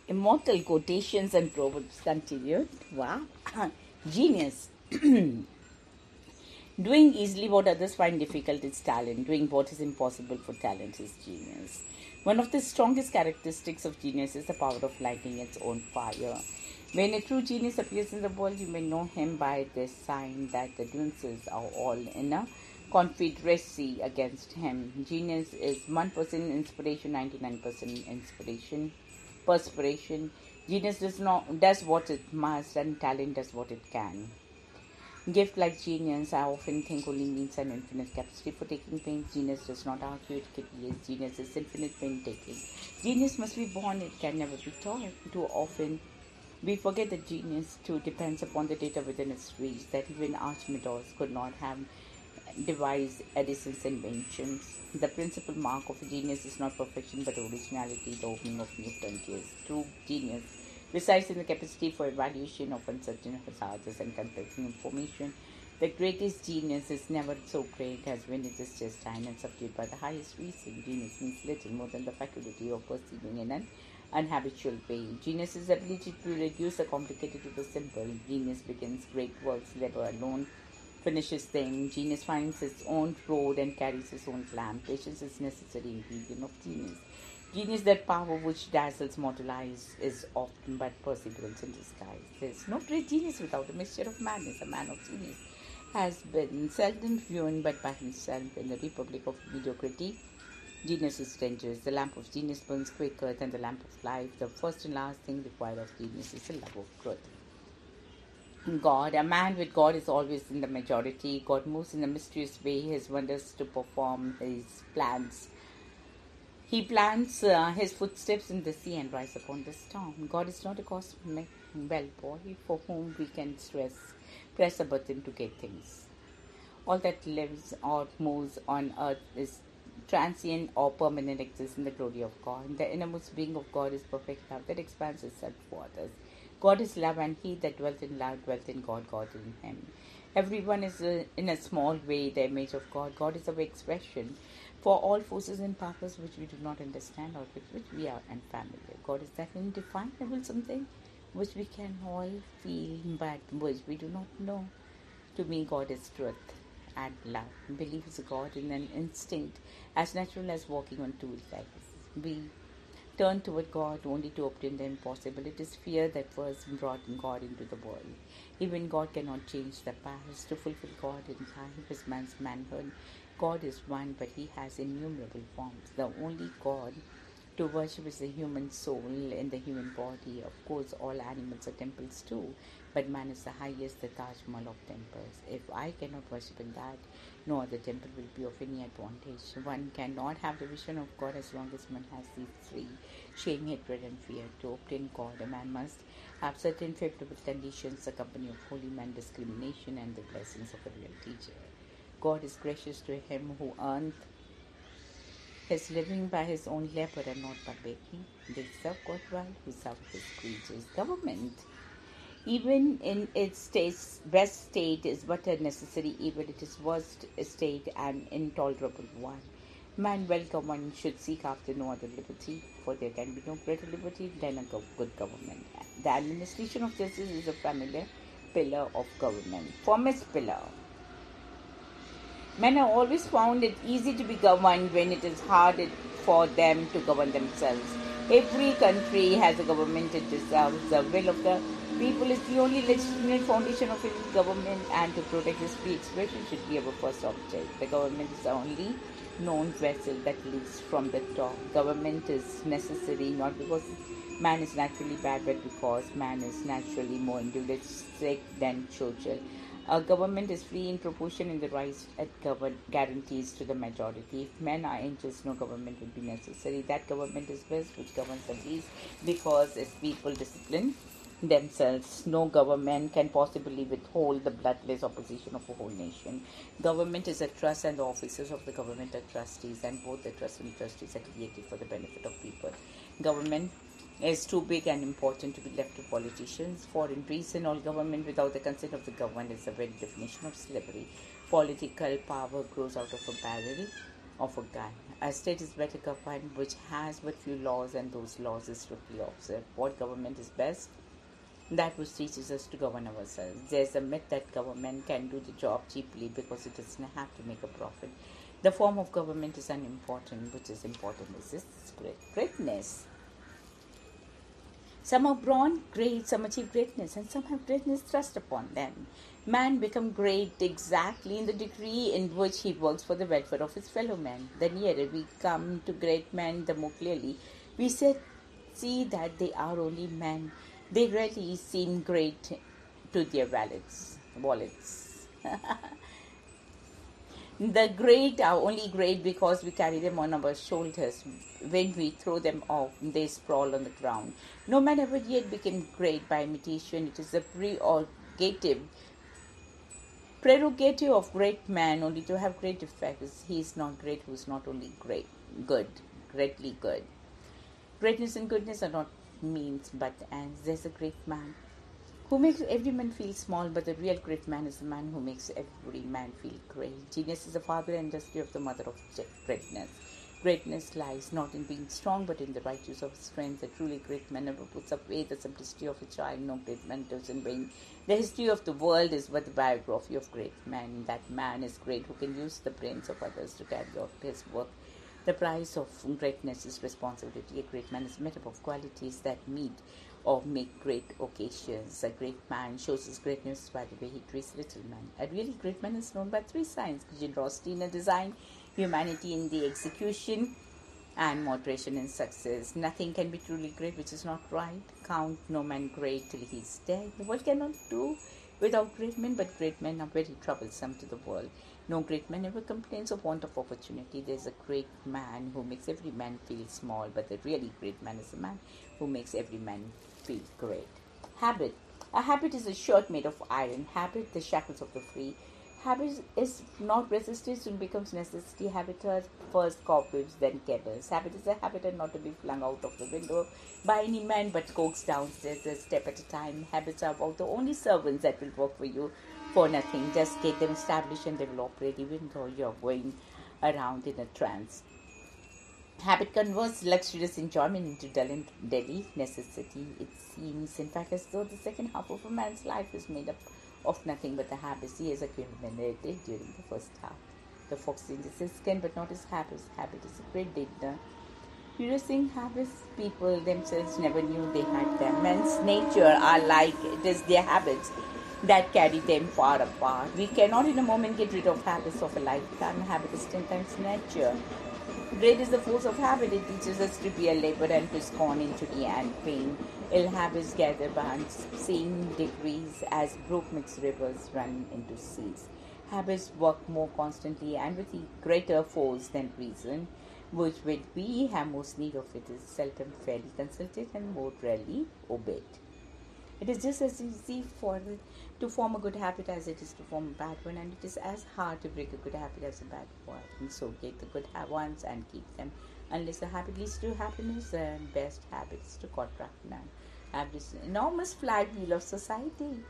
Immortal quotations and proverbs continued. Wow. Genius. Doing easily what others find difficult is talent. Doing what is impossible for talent is genius. One of the strongest characteristics of genius is the power of lighting its own fire. When a true genius appears in the world, you may know him by this sign that the dunces are all in a confederacy against him. Genius is 1% inspiration, 99% inspiration. Perspiration. Genius does what it must, and talent does what it can. Gift like genius, I often think only means an infinite capacity for taking pain. Genius does not argue, it creates. Genius is infinite pain taking. Genius must be born, it can never be taught. Too often we forget that genius too depends upon the data within its reach, that even Archimedes could not have devised Edison's inventions. The principal mark of a genius is not perfection but originality, the opening of new frontiers. True genius resides in the capacity for evaluation of uncertain hazards and conflicting information. The greatest genius is never so great as when it is just time and subdued by the highest reason. Genius means little more than the faculty of perceiving in an unhabitual way. Genius is the ability to reduce the complicated to the simple. Genius begins great works, labor alone finishes them. Genius finds its own road and carries its own lamp. Patience is necessary ingredient of genius. Genius, that power which dazzles mortal eyes, is often but perseverance in disguise. There is no great genius without a mixture of madness. A man of genius has been seldom ruined but by himself. In the republic of mediocrity, genius is dangerous. The lamp of genius burns quicker than the lamp of life. The first and last thing required of genius is the love of truth. God, a man with God is always in the majority. God moves in a mysterious way, his wonders to perform his plans. He plants his footsteps in the sea and rise upon the storm. God is not a cosmic bellboy for whom we can press a button to get things. All that lives or moves on earth is transient or permanent, exists in the glory of God. The innermost being of God is perfect love that expands itself for others. God is love, and he that dwelt in love dwelt in God, God in him. Everyone is in a small way the image of God. God is our expression for all forces and powers which we do not understand or with which we are unfamiliar. God is that indefinable something which we can all feel but which we do not know. To me, God is truth and love. Belief is a God in an instinct as natural as walking on two legs. We turn toward God only to obtain the impossible. It is fear that first brought God into the world. Even God cannot change the past. To fulfill God in life is man's manhood. God is one, but he has innumerable forms. The only God to worship is the human soul in the human body. Of course, all animals are temples too, but man is the highest, the Taj Mahal of temples. If I cannot worship in that, no other temple will be of any advantage. One cannot have the vision of God as long as one has these three: shame, hatred, and fear. To obtain God, a man must have certain favorable conditions: the company of holy men, discrimination, and the blessings of a real teacher. God is gracious to him who earned his living by his own labor and not by begging. They serve God well who serve his creatures. Government, even in its best state, is but a necessary evil. It is worst state an intolerable one. Man well governed should seek after no other liberty, for there can be no greater liberty than a good government. The administration of justice is a familiar pillar of government. Foremost pillar. Men have always found it easy to be governed when it is hard for them to govern themselves. Every country has a government it deserves. The will of the people is the only legitimate foundation of its government, and to protect its free expression should be our first object. The government is the only known vessel that leaks from the top. Government is necessary not because man is naturally bad, but because man is naturally more individualistic than social. A government is free in proportion in the rights it guarantees to the majority. If men are angels, no government would be necessary. That government is best which governs the least, because its people discipline themselves. No government can possibly withhold the bloodless opposition of a whole nation. Government is a trust, and the officers of the government are trustees, and both the trust and trustees are created for the benefit of people. Government is too big and important to be left to politicians. For in reason, all government without the consent of the governed is the very definition of slavery. Political power grows out of a barrel of a gun. A state is better governed which has but few laws and those laws is strictly observed. What government is best? That which teaches us to govern ourselves. There's a myth that government can do the job cheaply because it doesn't have to make a profit. The form of government is unimportant, which is important is its greatness. Some are born great, some achieve greatness, and some have greatness thrust upon them. Man becomes great exactly in the degree in which he works for the welfare of his fellow men. The nearer we come to great men, the more clearly we see that they are only men. They rarely seem great to their wallets. The great are only great because we carry them on our shoulders. When we throw them off, they sprawl on the ground. No man ever yet became great by imitation. It is a prerogative of great man only to have great effects. He is not great who is not only greatly good. Greatness and goodness are not means but ends. There's a great man who makes every man feel small, but the real great man is the man who makes every man feel great. Genius is the father and industry of the mother of greatness. Greatness lies not in being strong, but in the right use of strength. A truly great man never puts away the simplicity of a child. No great man does in vain. The history of the world is but the biography of great men. That man is great who can use the brains of others to carry out his work. The price of greatness is responsibility. A great man is made up of qualities that meet or make great occasions. A great man shows his greatness by the way he treats little men. A really great man is known by 3 signs: generosity in the design, humanity in the execution, and moderation in success. Nothing can be truly great which is not right. Count no man great till he is dead. The world cannot do without great men, but great men are very troublesome to the world. No great man ever complains of want of opportunity. There is a great man who makes every man feel small, but the really great man is a man who makes every man feel great. Habit. A habit is a shirt made of iron. Habit, the shackles of the free. Habit is not resisted, soon becomes necessity. Habit first cobwebs, then cables. Habit is a habit and not to be flung out of the window by any man, but coaxed downstairs a step at a time. Habits are about the only servants that will work for you for nothing. Just get them established and they will operate even though you're going around in a trance. Habit converts luxurious enjoyment into daily necessity. It seems, in fact, as though the second half of a man's life is made up of nothing but the habits he has accumulated during the first half. The fox changes his skin, but not his habits. Habit is a great danger. Using habits, people themselves never knew they had them. Men's nature are like it is their habits that carry them far apart. We cannot in a moment get rid of habits of a lifetime. Habit is 10 times nature. Great is the force of habit. It teaches us to be a labor and to scorn injury and pain. Ill habits gather by unseen degrees as brook mixed rivers run into seas. Habits work more constantly and with greater force than reason, which when we have most need of it is seldom fairly consulted and more rarely obeyed. It is just as easy to form a good habit as it is to form a bad one, and it is as hard to break a good habit as a bad one. And so get the good ones and keep them. Unless the habit leads to happiness, the best habit is to contract none. Habit is an enormous flywheel of society.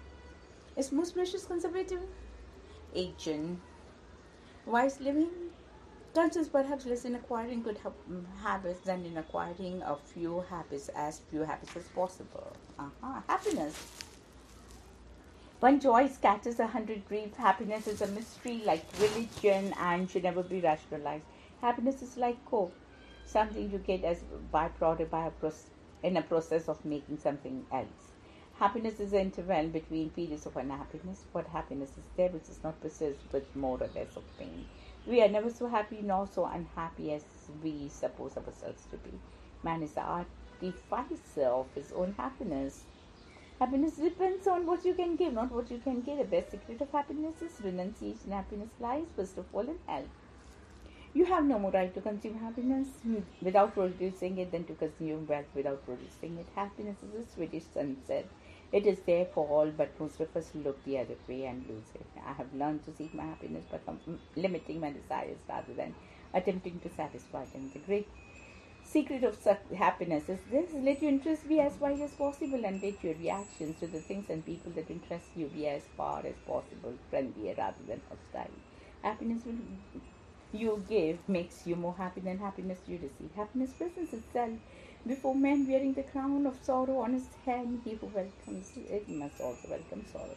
Its most precious conservative agent. Wise living consists perhaps less in acquiring good habits than in acquiring as few habits as possible. Happiness. One joy scatters 100 grief. Happiness is a mystery like religion and should never be rationalized. Happiness is like coke, something you get as a byproduct in a process of making something else. Happiness is the interval between periods of unhappiness. What happiness is there which is not possessed with more or less of pain. We are never so happy nor so unhappy as we suppose ourselves to be. Man is the artificer of his own happiness. Happiness depends on what you can give, not what you can get. The best secret of happiness is renunciation. Happiness lies, first of all, in health. You have no more right to consume happiness without producing it than to consume wealth without producing it. Happiness is a Swedish sunset. It is there for all, but most of us look the other way and lose it. I have learned to seek my happiness by limiting my desires rather than attempting to satisfy them. The great secret of happiness is this: let your interests be as wide as possible and let your reactions to the things and people that interest you be as far as possible friendlier rather than hostile. Happiness will you give makes you more happy than happiness you receive. Happiness presents itself before men wearing the crown of sorrow on his head. He who welcomes it must also welcome sorrow.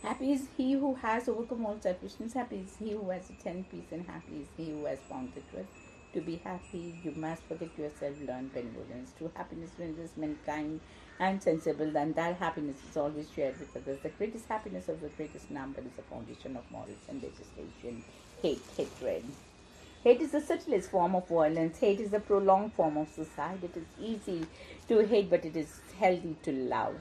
Happy is he who has overcome all selfishness. Happy is he who has attained peace, and happy is he who has found the truth. To be happy, you must protect yourself, learn benevolence. True happiness renders mankind and sensible, and that happiness is always shared with others. The greatest happiness of the greatest number is the foundation of morals and legislation. Hate, hatred. Hate is the subtlest form of violence. Hate is a prolonged form of suicide. It is easy to hate, but it is healthy to love.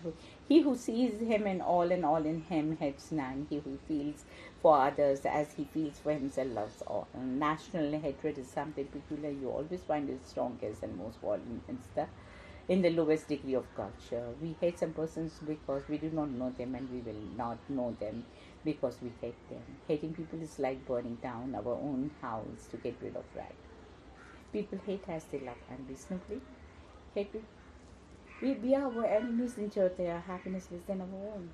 He who sees him and all in him hates none. He who feels for others as he feels for himself loves all. National hatred is something peculiar. You always find it strongest and most violent in the lowest degree of culture. We hate some persons because we do not know them, and we will not know them because we hate them. Hating people is like burning down our own house to get rid of rat. People hate as they love unreasonably. Hate we are our enemies ensure their happiness less than our own.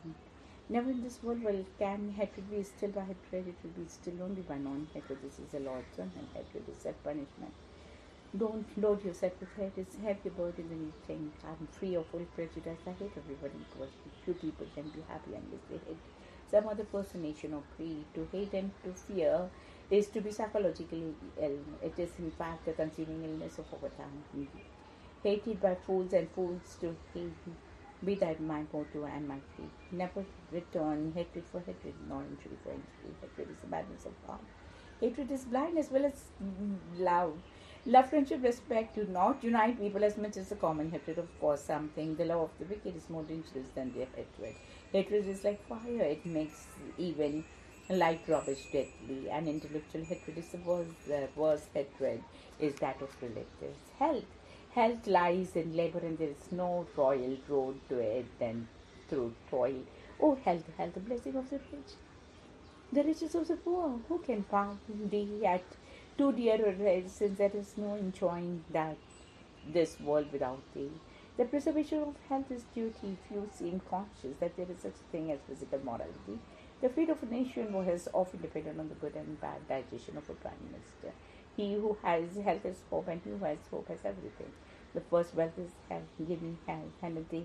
Never in this world can hatred be still by hatred. It will be still only by non-hatred. This is the Lord's son, and hatred is self-punishment. Don't load yourself with hate. It's heavy burden when you think, I'm free of all prejudice. I hate everybody because few people can be happy unless they hate some other person, nation, or creed. To hate and to fear is to be psychologically ill. It is in fact a consuming illness of our time. Hated by fools and fools to hate. Be that my motto and my creed. Never return hatred for hatred, nor injury for injury. Hatred is the madness of God. Hatred is blind as well as love. Love, friendship, respect do not unite people as much as the common hatred of cause something. The love of the wicked is more dangerous than their hatred. Hatred is like fire. It makes even light rubbish deadly. And intellectual hatred is the worst hatred is that of relatives. Health lies in labor, and there is no royal road to it than through toil. Oh, health, the blessing of the rich. The riches of the poor. Who can pound thee at too dear a rate, since there is no enjoying that this world without thee? The preservation of health is duty. Few seem conscious that there is such a thing as physical morality. The fate of a nation has often depended on the good and bad digestion of a prime minister. He who has health has hope, and he who has hope has everything. The first wealth is health. Give me health, and a day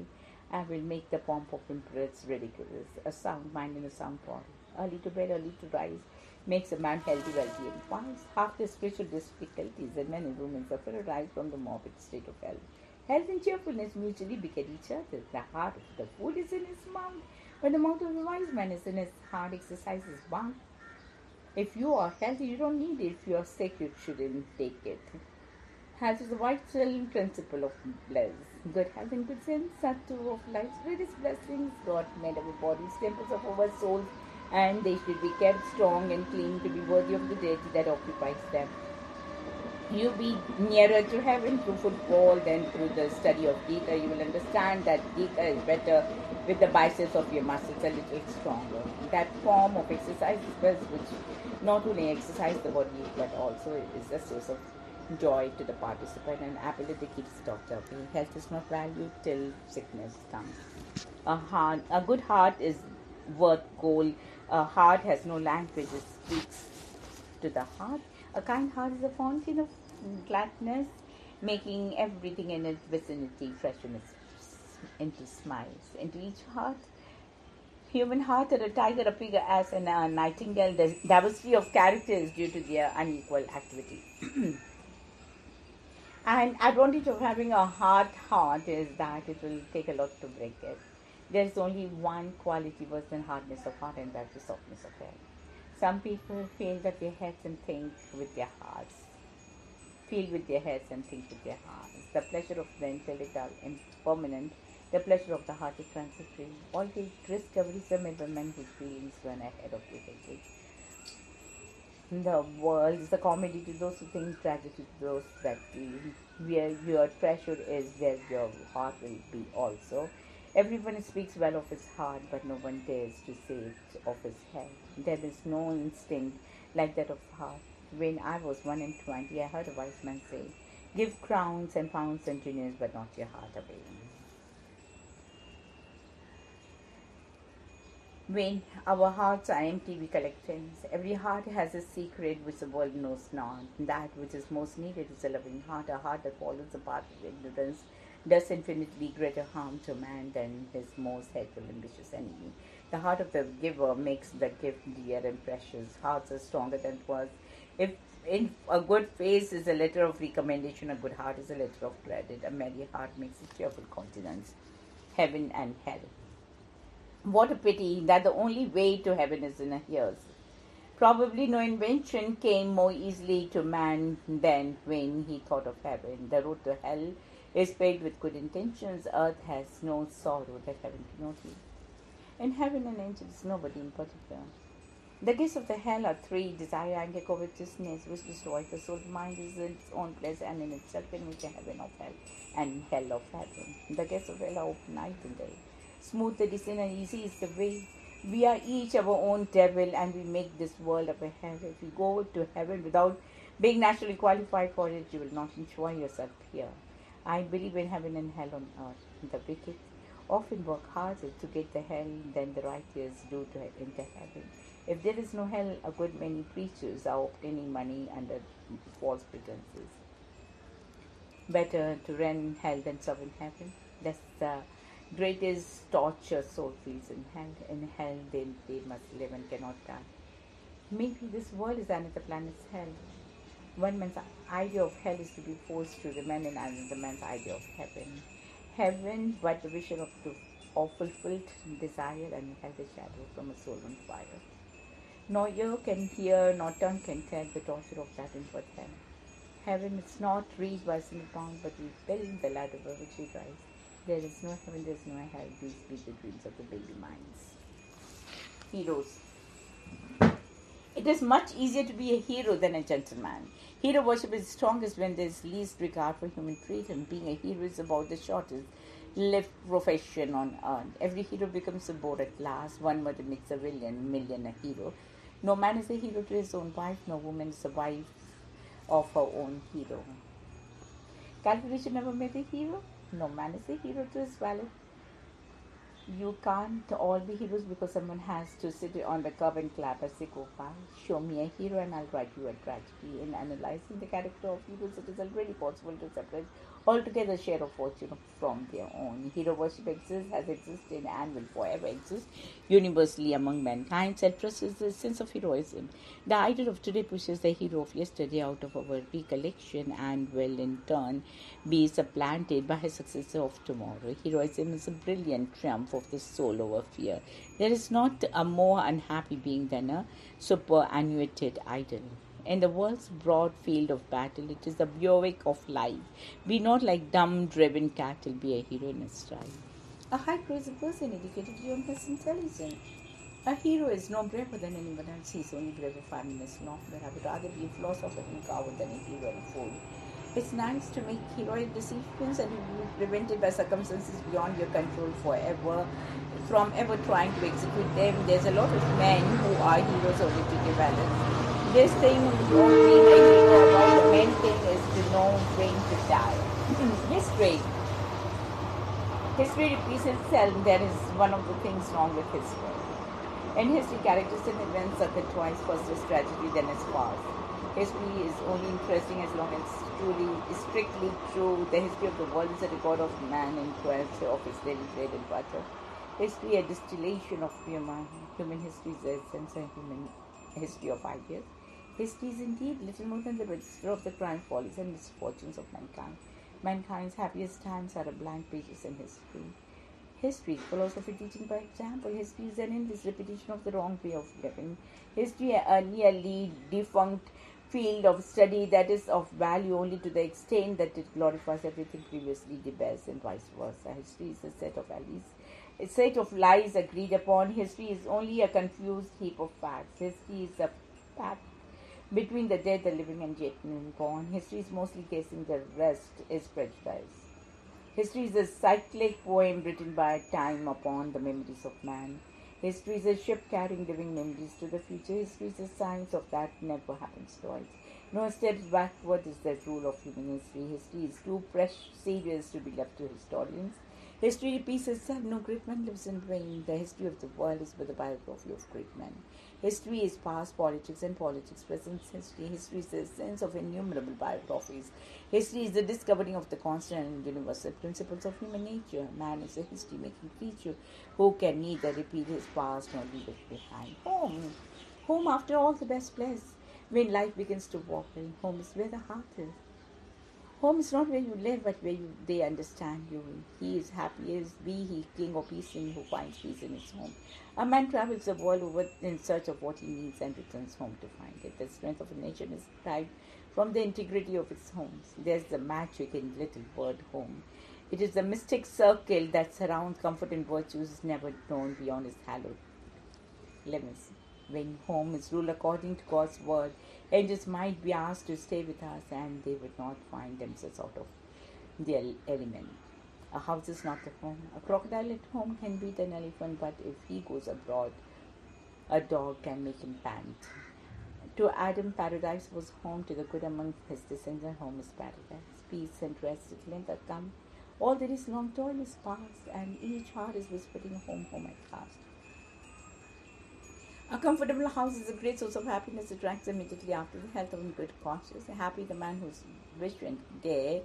I will make the pomp of emperors ridiculous. A sound mind and a sound body. Early to bed, early to rise makes a man healthy, wealthy, and wise. Half the spiritual difficulties that men and women suffer arise from the morbid state of health. Health and cheerfulness mutually beget each other. The heart of the fool is in his mouth, but the mouth of the wise man is in his heart. Exercise is bound. If you are healthy, you don't need it. If you are sick, you shouldn't take it. Health is the vital principle of bliss. Good health and good sense are two of life's greatest blessings. God made our bodies temples of our souls, and they should be kept strong and clean to be worthy of the deity that occupies them. You be nearer to heaven through football than through the study of Gita. You will understand that Gita is better with the biceps of your muscles a little stronger. That form of exercise is best, which not only exercise the body but also is a source of joy to the participant and ability keeps the doctor away. Health is not valued till sickness comes. A good heart is worth gold. A heart has no language; it speaks to the heart. A kind heart is a fountain of gladness, making everything in its vicinity freshen into smiles. Into each heart, human heart, or a tiger, a pig, as and a nightingale, the diversity of character is due to their unequal activity. And advantage of having a hard heart is that it will take a lot to break it. There is only one quality worse than hardness of heart, and that is softness of head. Some people feel that their heads and think with their hearts. Feel with their heads and think with their hearts. The pleasure of the intellect is permanent. The pleasure of the heart is transitory. All the discoveries are made by men whose feelings run ahead of their heads. The world is a comedy to those who think, tragedy to those that feel. Where your treasure is, there your heart will be also. Everyone speaks well of his heart, but no one dares to say it of his head. There is no instinct like that of heart. When I was 21, I heard a wise man say, "Give crowns and pounds and juniors, but not your heart away." When our hearts are empty, we collect things. Every heart has a secret which the world knows not. That which is most needed is a loving heart, a heart that follows the path of ignorance, does infinitely greater harm to man than his most hateful and vicious enemy. The heart of the giver makes the gift dear and precious. Hearts are stronger than words. If in a good face is a letter of recommendation, a good heart is a letter of credit. A merry heart makes a cheerful countenance. Heaven and hell. What a pity that the only way to heaven is in a hearse. Probably no invention came more easily to man than when he thought of heaven. The road to hell is paved with good intentions. Earth has no sorrow that heaven cannot heal. In heaven and angels, nobody in particular. The gifts of the hell are three: desire, anger, covetousness, which destroys the soul. Mind is in its own place and in itself in which a heaven of hell and hell of heaven. The gates of hell are open night and day. Smooth the descent and easy is the way. We are each our own devil and we make this world of a hell. If you go to heaven without being naturally qualified for it, you will not enjoy yourself here. I believe in heaven and hell on earth. The wicked often work harder to get to hell than the righteous do to enter heaven. If there is no hell, a good many preachers are obtaining money under false pretenses. Better to run hell than serve in heaven. That's the greatest torture soul feels in hell. In hell, they must live and cannot die. Maybe this world is another planet's hell. One man's idea of hell is to be forced to remain in another man's idea of heaven. Heaven, but the vision of fulfilled desire, and hell the shadow from a soul on fire. Nor ear can hear, nor tongue can tell the torture of that inward hell. Heaven is not reached by single bound, but we build the ladder by which we rise. There is no heaven, there is no hell. These be the dreams of the baby minds. Heroes. It is much easier to be a hero than a gentleman. Hero worship is strongest when there is least regard for human freedom. Being a hero is about the shortest lived profession on earth. Every hero becomes a bore at last. One murder makes a million a hero. No man is a hero to his own wife, no woman is a wife of her own hero. Calculation never made a hero. No man is a hero to his valet. You can't all be heroes because someone has to sit on the curb and clap as they go by. Show me a hero and I'll write you a tragedy. In analyzing the character of heroes, it is already possible to separate altogether share of fortune from their own. Hero worship exists, has existed, and will forever exist universally among mankind. Self-trust is the sense of heroism. The idol of today pushes the hero of yesterday out of our recollection and will in turn be supplanted by a successor of tomorrow. Heroism is a brilliant triumph of the soul over fear. There is not a more unhappy being than a superannuated idol. In the world's broad field of battle, it is the Buick of life. Be not like dumb, driven cattle, be a hero in his stride. A high crazy person educated beyond his intelligence. A hero is no braver than anyone else. He is only brave if I'm not. But I would rather be a philosopher and a coward than a hero and a fool. It's nice to make heroic decisions and be prevented by circumstances beyond your control forever, from ever trying to execute them. There's a lot of men who are heroes only to develop. This thing of being a hero about the main thing is to know when to die. History. History repeats itself. There is one of the things wrong with history. In history, characters and events occur twice. First is tragedy, then is farce. History is only interesting as long as it's strictly true. The history of the world is a record of man in quest of his daily bread and butter. History, a distillation of human history, is the essence of human history of ideas. History is indeed little more than the register of the crime, follies, and misfortunes of mankind. Mankind's happiest times are a blank pages in history. History, philosophy teaching by example. History is an endless repetition of the wrong way of living. History, a nearly defunct field of study that is of value only to the extent that it glorifies everything previously debased and vice versa. History is a set of lies agreed upon. History is only a confused heap of facts. History is a pact between the dead, the living, and yet unborn. History is mostly guessing, the rest is prejudice. History is a cyclic poem written by time upon the memories of man. History is a ship carrying living memories to the future. History is a science of that never happens twice. No steps backward is the rule of human history. History is too serious to be left to historians. History repeats itself. No great man lives in vain. The history of the world is but the biography of great men. History is past politics and politics present history. History is the essence of innumerable biographies. History is the discovering of the constant and universal principles of human nature. Man is a history-making creature who can neither repeat his past nor leave it behind. Home. Home, after all, the best place. When life begins to wobble, home is where the heart is. Home is not where you live, but where they understand you. He is happiest, be he king or peasant, who finds peace in his home. A man travels the world over in search of what he needs and returns home to find it. The strength of a nation is derived from the integrity of its homes. There's the magic in little word home. It is the mystic circle that surrounds comfort and virtues never known beyond its hallowed limits. When home is ruled according to God's word, angels might be asked to stay with us and they would not find themselves out of their element. A house is not a home. A crocodile at home can beat an elephant, but if he goes abroad, a dog can make him pant. To Adam, paradise was home. To the good among his descendants, home is paradise. Peace and rest at length are come. All that is long toil is past, and each heart is whispering home, home at last. A comfortable house is a great source of happiness. It ranks immediately after the health of a good conscience. Happy the man who's rich and gay,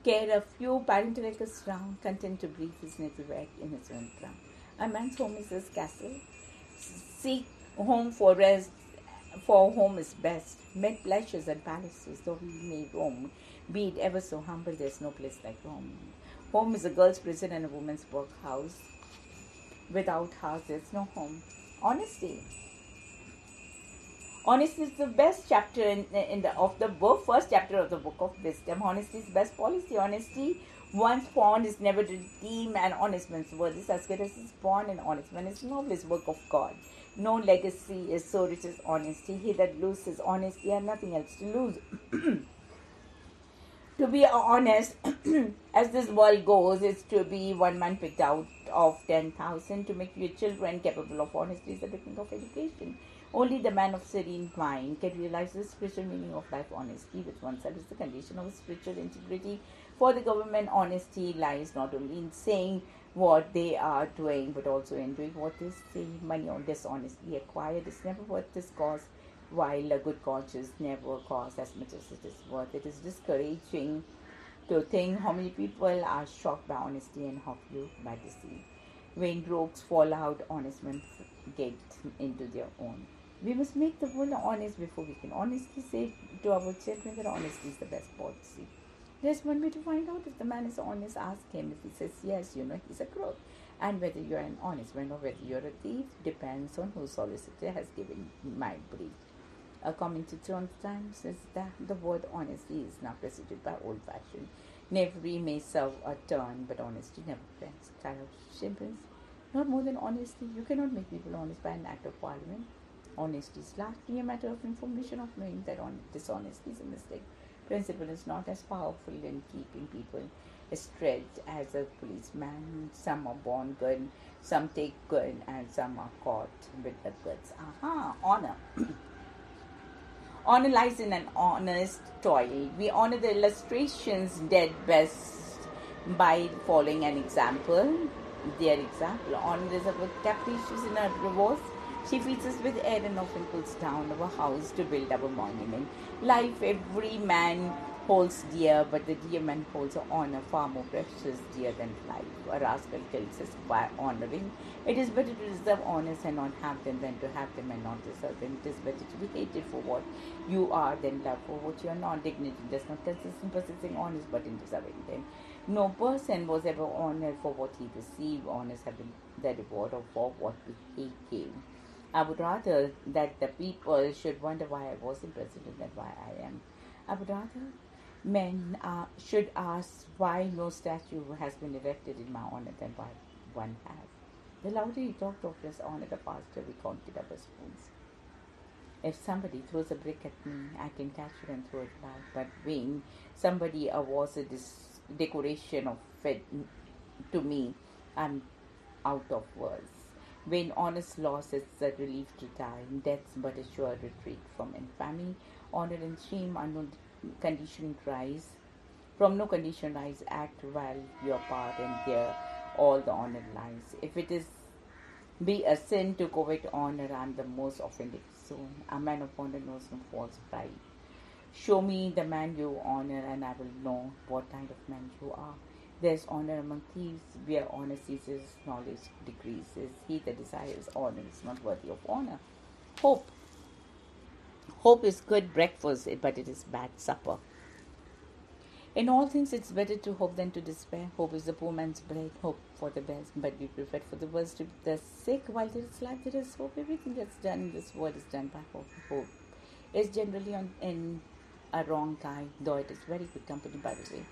care a few parental acres round, content to breathe his native air in his own ground. A man's home is his castle. Seek home for rest, for home is best. Mid pleasures and palaces, though we may roam, be it ever so humble, there's no place like home. Home is a girl's prison and a woman's workhouse. Without house, there's no home. Honesty. Honesty is the best chapter of the book, first chapter of the book of wisdom. Honesty is best policy. Honesty, once pawned, is never to redeem. An honest man's word is as good as his pawn. An honest man is noblest work of God. No legacy is so rich as honesty. He that loses honesty has nothing else to lose. To be honest, as this world goes, is to be one man picked out of 10,000. To make your children capable of honesty is the beginning of education. Only the man of serene mind can realize the spiritual meaning of life. Honesty with oneself is the condition of spiritual integrity. For the government, honesty lies not only in saying what they are doing, but also in doing what they say. Money or dishonesty acquired is never worth its cost, while a good conscience never costs as much as it is worth. It is discouraging to think how many people are shocked by honesty and how few by deceit. When rogues fall out, honest men get into their own. We must make the world honest before we can honestly say to our children that honesty is the best policy. There's one way to find out if the man is honest. Ask him. If he says yes, he's a crook. And whether you're an honest man or whether you're a thief depends on whose solicitor has given my brief. A commentator on the Times says that the word honesty is now preceded by old-fashioned. Knavery may serve a turn, but honesty never bends. Kind of chimpanzees. Not more than honesty. You cannot make people honest by an act of parliament. Honesty is largely a matter of information, of knowing that dishonesty is a mistake. Principle is not as powerful in keeping people stretched as a policeman. Some are born good, some take good, and some are caught with the goods. Honor. Honor lies in an honest toil. We honor the illustrations dead best by following an example. Their example. Honor is a capricious in her divorce. She feeds us with air and often pulls down our house to build our monument. Life every man holds dear, but the dear man holds honor far more precious dear than life. A rascal kills us by honoring. It is better to deserve honors and not have them than to have them and not deserve them. It is better to be hated for what you are than loved for what you are not. Dignity does not consist in possessing honors but in deserving them. No person was ever honored for what he received. Honors have been the reward of for what he gave. I would rather that the people should wonder why I wasn't president than why I am. I would rather men should ask why no statue has been erected in my honor than why one has. The louder he talked of his honor, the faster we counted our spoons. If somebody throws a brick at me, I can catch it and throw it back. But when somebody awards a decoration of it to me, I'm out of words. When honest loss is a relief to die, death's but a sure retreat from infamy. Honor and shame are no conditioned rise. From no condition rise, act well your part and there all the honor lies. If it is be a sin to covet honor, I am the most offended soul. A man of honor knows no false pride. Show me the man you honor, and I will know what kind of man you are. There's honor among thieves, where honor ceases, knowledge decreases. He that desires honor is not worthy of honor. Hope. Hope is good breakfast, but it is bad supper. In all things, it's better to hope than to despair. Hope is the poor man's bread. Hope for the best, but we prefer for the worst to the sick. While there is life, there is hope. Everything that's done in this world is done by hope. Hope is generally in a wrong kind, though it is very good company, by the way.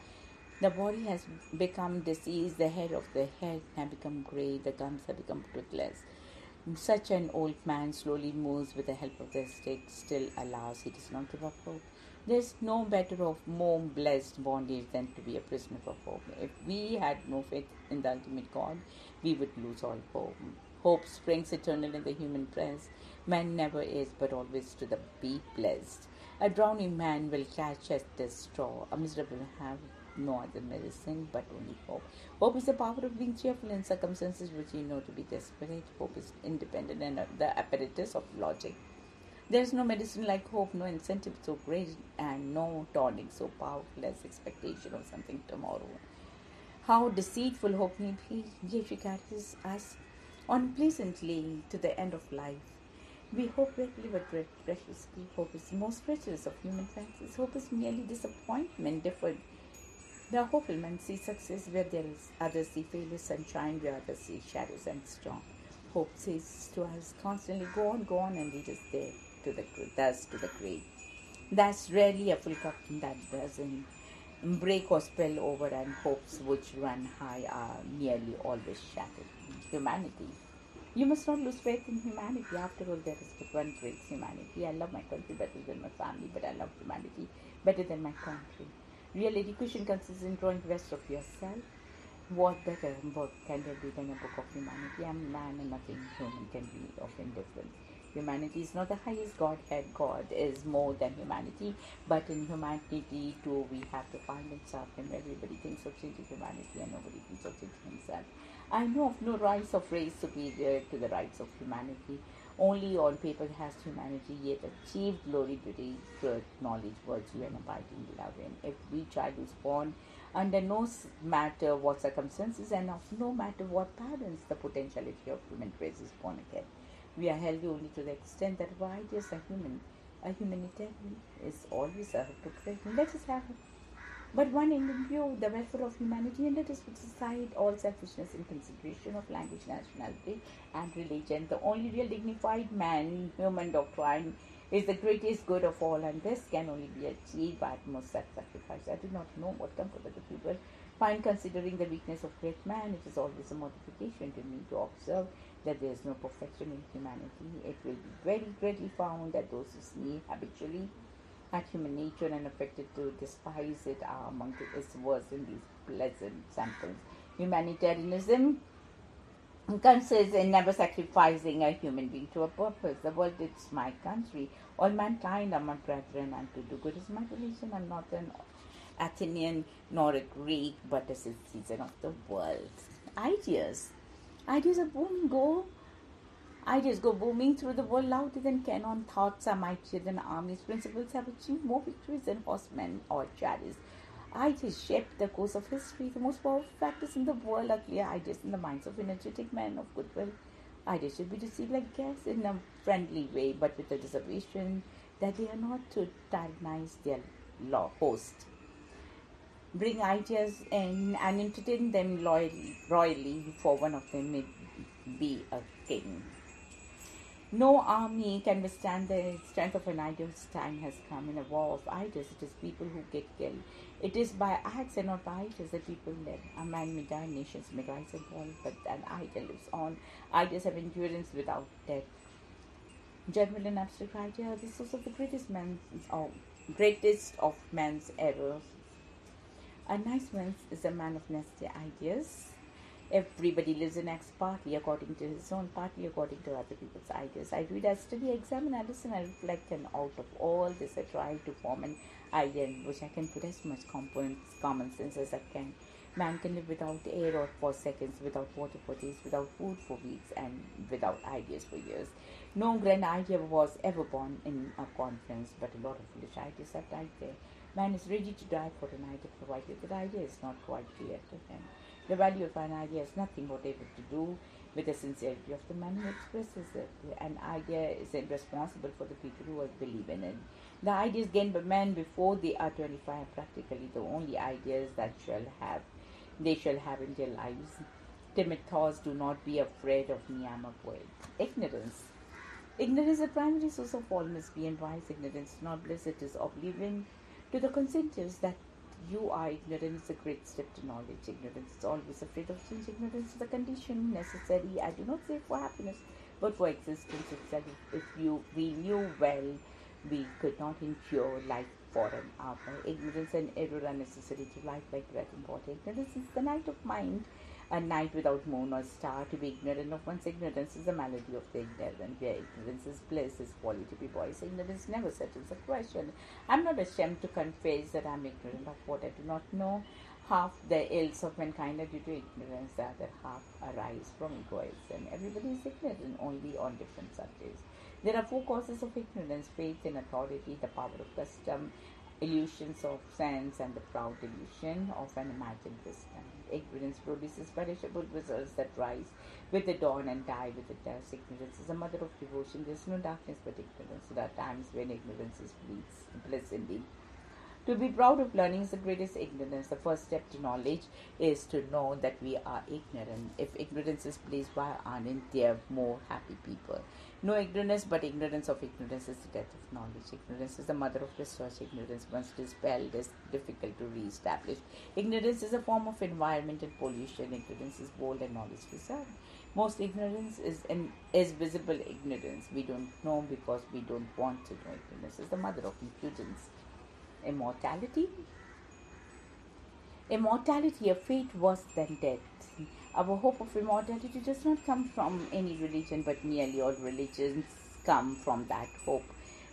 The body has become diseased, the hair of the head has become grey, the gums have become toothless. Such an old man slowly moves with the help of the stick. Still, alas, he does not give up hope. There is no better or more blessed bondage than to be a prisoner of hope. If we had no faith in the ultimate God, we would lose all hope. Hope springs eternal in the human breast. Man never is, but always to the be blessed. A drowning man will catch at the straw. A miserable have no other medicine but only hope. Hope is the power of being cheerful in circumstances which you know to be desperate. Hope is independent and the apparatus of logic. There is no medicine like hope, no incentive so great, and no tonic so powerful as expectation of something tomorrow. How deceitful hope may be, yet she carries us on pleasantly to the end of life. We hope greatly but dread preciously. Hope is the most precious of human fancies. Hope is merely disappointment deferred. The hopeful man sees success where there is others see failure, sunshine where others see shadows and storm. Hope says to us constantly, go on, and lead us there thus to the grave. That's rarely a full cup that doesn't break or spill over, and hopes which run high are nearly always shattered. Humanity. You must not lose faith in humanity. After all, there is but one great humanity. I love my country better than my family, but I love humanity better than my country. Real education consists in drawing the best of yourself. What better book can there be than a book of humanity? I'm man and nothing human can be of indifference. Humanity is not the highest Godhead. God is more than humanity, but in humanity too we have to find himself, and everybody thinks of changing humanity and nobody thinks of changing himself. I know of no rights of race superior to the rights of humanity. Only on paper has humanity yet achieved glory, beauty, truth, knowledge, virtue, and abiding love. And every child is born under no matter what circumstances and of no matter what parents, the potentiality of human race is born again. We are healthy only to the extent that our ideas are human. A humanitarian is always a hypocrite. Let us have it. But one end in view, the welfare of humanity, and let us put aside all selfishness in consideration of language, nationality, and religion. The only real dignified man, human doctrine, is the greatest good of all, and this can only be achieved by utmost self-sacrifice. I do not know what comfort other people find considering the weakness of great man. It is always a mortification to me to observe that there is no perfection in humanity. It will be very greatly found that those who sneer habitually at human nature and affected to despise it are among its worst in these pleasant samples. Humanitarianism consists in never sacrificing a human being to a purpose. The world is my country. All mankind are my brethren, and to do good is my religion. I'm not an Athenian nor a Greek, but a citizen of the world. Ideas are booming. Ideas go booming through the world louder than cannon. Thoughts are mightier than armies. Principles have achieved more victories than horsemen or chariots. Ideas shape the course of history. The most powerful factors in the world are clear ideas in the minds of energetic men of goodwill. Ideas should be received like guests in a friendly way, but with the reservation that they are not to tyrannize their host. Bring ideas in and entertain them royally, for one of them may be a king. No army can withstand the strength of an idea whose time has come. In a war of ideas, it is people who get killed. It is by acts and not by ideas that people live. A man may die, nations may rise and fall, but an idea lives on. Ideas have endurance without death. General and abstract idea are the source of the greatest of man's errors. A nice man is a man of nasty ideas. Everybody lives and acts partly according to his own, partly according to other people's ideas. I read, I study, I examine, I listen, I reflect, and out of all this I try to form an idea in which I can put as much common sense as I can. Man can live without air or for seconds, without water for days, without food for weeks, and without ideas for years. No grand idea was ever born in a conference, but a lot of foolish ideas have died there. Man is ready to die for an idea, provided that idea is not quite clear to him. The value of an idea has nothing whatever to do with the sincerity of the man who expresses it. An idea is responsible for the people who believe in it. The ideas gained by men before they are 25 are practically the only ideas that they shall have in their lives. Timid thoughts, do not be afraid of Niyama poet. Ignorance. Ignorance is the primary source of all misery and wise. Ignorance is not bliss, it is oblivion to the conscience that you are ignorant is a great step to knowledge. Ignorance is always afraid of change. Ignorance is a condition necessary, I do not say for happiness, but for existence itself. If we knew well, we could not endure life for an hour. Ignorance and error are necessary to life like breath and water. Ignorance is the night of mind, a night without moon or star. To be ignorant of one's ignorance is the malady of the ignorant. Where ignorance is bliss, is folly to be wise. Ignorance never settles a question. I am not ashamed to confess that I am ignorant of what I do not know. Half the ills of mankind are due to ignorance, the other half arise from egoism. Everybody is ignorant only on different subjects. There are four causes of ignorance: faith in authority, the power of custom, illusions of sense, and the proud illusion of an imagined wisdom. Ignorance produces perishable results that rise with the dawn and die with the dusk. Ignorance is the mother of devotion. There is no darkness but ignorance. There are times when ignorance is bliss indeed. To be proud of learning is the greatest ignorance. The first step to knowledge is to know that we are ignorant. If ignorance is bliss, why aren't there more happy people? No ignorance, but ignorance of ignorance is the death of knowledge. Ignorance is the mother of research. Ignorance, once dispelled, is difficult to re-establish. Ignorance is a form of environmental pollution. Ignorance is bold and knowledge reserved. Most ignorance is visible ignorance. We don't know because we don't want to know. Ignorance is the mother of impudence. Immortality. Immortality, a fate worse than death. Our hope of immortality does not come from any religion, but merely all religions come from that hope.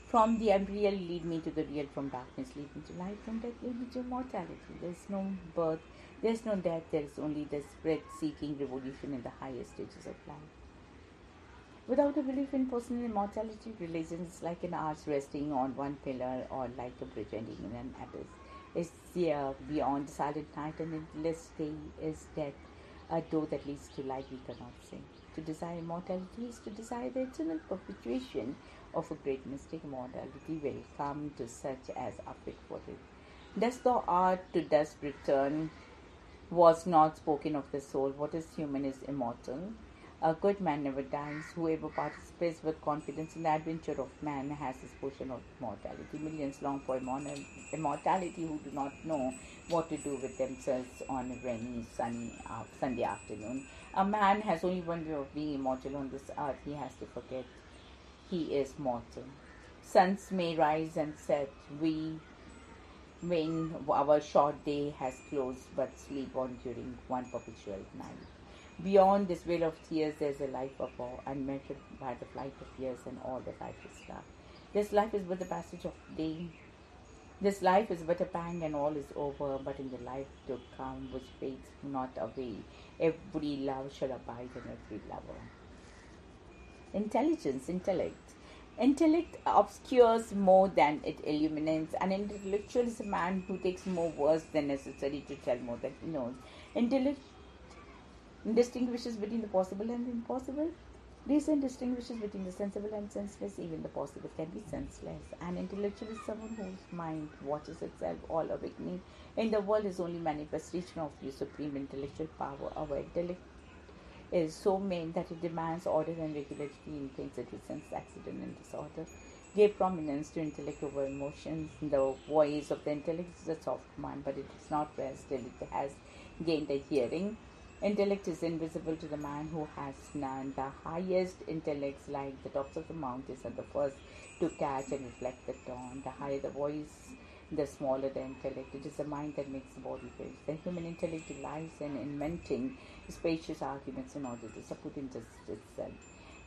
From the unreal lead me to the real, from darkness lead me to light, from death lead me to immortality. There is no birth, there is no death, there is only the spirit-seeking revolution in the higher stages of life. Without a belief in personal immortality, religion is like an arch resting on one pillar or like a bridge ending in an abyss. Is there beyond the silent night and endless day is death, a door that leads to light we cannot see. To desire immortality is to desire the eternal perpetuation of a great mistake. Immortality will come to such as are fit for it. Dust thou art, to dust return, was not spoken of the soul. What is human is immortal. A good man never dies. Whoever participates with confidence in the adventure of man has his portion of immortality. Millions long for immortality who do not know what to do with themselves on a rainy, Sunday afternoon. A man has only one way of being immortal on this earth. He has to forget he is mortal. Suns may rise and set. When our short day has closed, but sleep on during one perpetual night. Beyond this veil of tears, there is a life above, unmeasured by the flight of years and all that life is love. This life is but the passage of day. This life is but a pang and all is over, but in the life to come which fades not away, every love shall abide in every lover. Intellect. Intellect obscures more than it illuminates. An intellectual is a man who takes more words than necessary to tell more than he knows. Intellect distinguishes between the possible and the impossible. Reason distinguishes between the sensible and senseless. Even the possible can be senseless. An intellectual is someone whose mind watches itself all awakening. In the world is only manifestation of your supreme intellectual power. Our intellect is so made that it demands order and regularity in things that resents accident and disorder. Give prominence to intellect over emotions. The voice of the intellect is a soft command, but it does not rest till it has gained a hearing. Intellect is invisible to the man who has none. The highest intellects, like the tops of the mountains, are the first to catch and reflect the dawn. The higher the voice, the smaller the intellect. It is the mind that makes the body rich. The human intellect relies in inventing spacious arguments in order to support itself.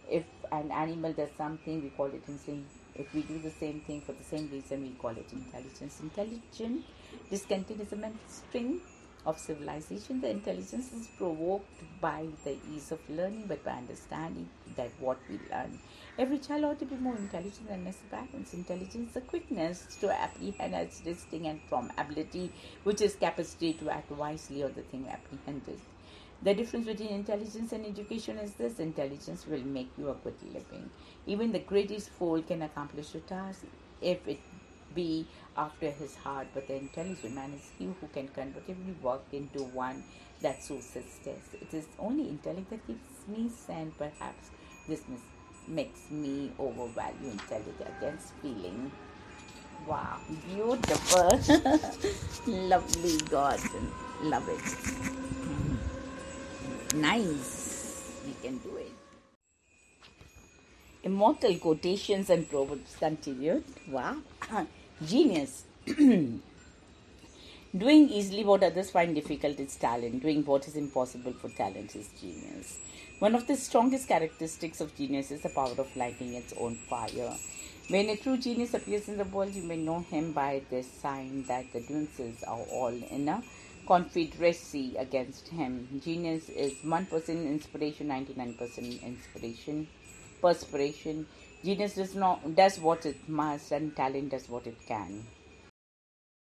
If an animal does something, we call it instinct. If we do the same thing for the same reason, we call it intelligence. Intelligent discontent is a mental string of civilization. The intelligence is provoked by the ease of learning, but by understanding that what we learn. Every child ought to be more intelligent than his parents. Intelligence is the quickness to apprehend as distinct from ability, which is capacity to act wisely on the thing apprehended. The difference between intelligence and education is this: intelligence will make you a good living. Even the greatest fool can accomplish a task if it be after his heart, but the intelligent man is he who can convert every work into one that suits his taste. It is only intellect that gives me sense. Perhaps this makes me overvalue intellect against feeling. Wow, beautiful. Lovely, God. Love it. Nice. We can do it. Immortal quotations and proverbs continued. Wow. Genius. Doing easily what others find difficult is talent. Doing what is impossible for talent is genius. One of the strongest characteristics of genius is the power of lighting its own fire. When a true genius appears in the world, you may know him by this sign that the dunces are all in a confederacy against him. Genius is 1% inspiration, 99% perspiration. Genius does what it must, and talent does what it can.